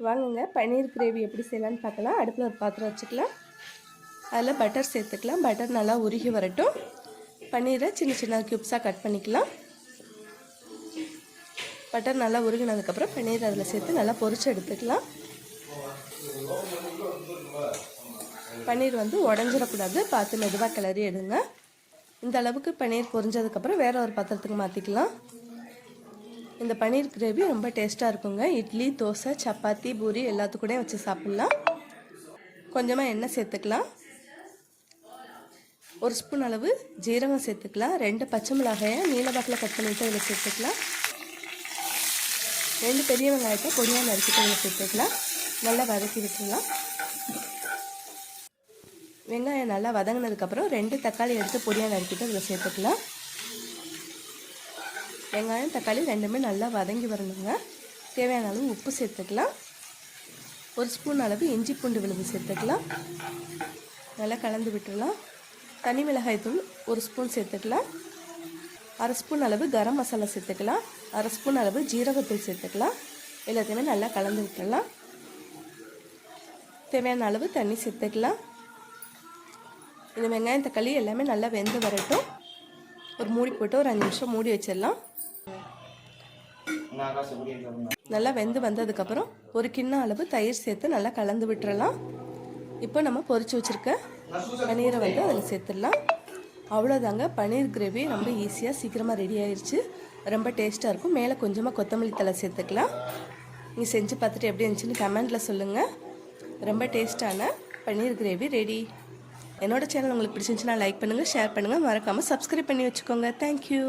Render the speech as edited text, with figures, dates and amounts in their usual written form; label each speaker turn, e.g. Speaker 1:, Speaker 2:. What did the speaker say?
Speaker 1: வாங்குங்க பன்னீர் கிரேவி எப்படி செய்யலான்னு பார்க்கலாம். அடுப்பில் ஒரு பாத்திரம் வச்சுக்கலாம். அதில் பட்டர் சேர்த்துக்கலாம். பட்டர் நல்லா உருகி வரட்டும். பன்னீரை சின்ன சின்ன க்யூப்ஸாக கட் பண்ணிக்கலாம். பட்டர் நல்லா உருகினதுக்கப்புறம் பன்னீர் அதில் சேர்த்து நல்லா பொரிச்சு எடுத்துக்கலாம். பன்னீர் உடஞ்சிடக்கூடாது, பார்த்து மெதுவாக கிளறி எடுங்க. இந்த அளவுக்கு பன்னீர் பொரிஞ்சதுக்கப்புறம் வேறு ஒரு பாத்திரத்துக்கு மாற்றிக்கலாம். இந்த பன்னீர் கிரேவி ரொம்ப டேஸ்ட்டாக இருக்குங்க. இட்லி, தோசை, சப்பாத்தி, பூரி எல்லாத்துக்கூடயும் வச்சு சாப்பிட்லாம். கொஞ்சமாக எண்ணெய் சேர்த்துக்கலாம். 1 ஸ்பூன் அளவு ஜீரகம் சேர்த்துக்கலாம். 2 பச்சை மிளகாயை நீளவாக்கில் கட் பண்ணிவிட்டு அதில் சேர்த்துக்கலாம். 2 பெரிய வெங்காயத்தை பொடியாக நறுக்கிட்டு அதில் சேர்த்துக்கலாம். நல்லா வதக்கி விட்டுடலாம். வெங்காயம் நல்லா வதங்கினதுக்கப்புறம் 2 தக்காளி எடுத்து பொடியாக நறுக்கிட்டு அதில் சேர்த்துக்கலாம். வெங்காயம் தக்காளி ரெண்டுமே நல்லா வதங்கி வரணுங்க. தேவையான அளவு உப்பு சேர்த்துக்கலாம். 1 ஸ்பூன் அளவு இஞ்சி பூண்டு விழுது சேர்த்துக்கலாம். நல்லா கலந்து விட்டுடலாம். தனி மிளகாய் தூள் 1 ஸ்பூன் சேர்த்துக்கலாம். 1/2 ஸ்பூன் அளவு கரம் மசாலா சேர்த்துக்கலாம். 1/2 ஸ்பூன் அளவு ஜீரகத்தூள் சேர்த்துக்கலாம். எல்லாத்தையுமே நல்லா கலந்து விட்டுடலாம். தேவையான அளவு தண்ணி சேர்த்துக்கலாம். இந்த வெங்காயம் தக்காளி எல்லாமே நல்லா வெந்து வரட்டும். ஒரு மூடி போட்டு ஒரு 5 நிமிஷம் மூடி வச்சிடலாம். நல்லா வெந்து வந்ததுக்கப்புறம் ஒரு கிண்ணம் அளவு தயிர் சேர்த்து நல்லா கலந்து விட்டுறலாம். இப்போ நம்ம பொரிச்சு வச்சுருக்க பன்னீரை அதில் சேர்த்துடலாம். அவ்வளோதாங்க, பன்னீர் கிரேவி ரொம்ப ஈஸியாக சீக்கிரமாக ரெடி ஆயிடுச்சு. ரொம்ப டேஸ்ட்டாக இருக்கும். மேலே கொஞ்சமாக கொத்தமல்லி தழை சேர்த்துக்கலாம். நீங்கள் செஞ்சு பார்த்துட்டு எப்படி இருந்துச்சுன்னு கமெண்ட்டில் சொல்லுங்கள். ரொம்ப டேஸ்ட்டான பன்னீர் கிரேவி ரெடி. என்னோட சேனல் உங்களுக்கு பிடிச்சிருந்துச்சுன்னா லைக் பண்ணுங்கள், ஷேர் பண்ணுங்கள், மறக்காமல் சப்ஸ்கிரைப் பண்ணி வச்சுக்கோங்க. தேங்க்யூ.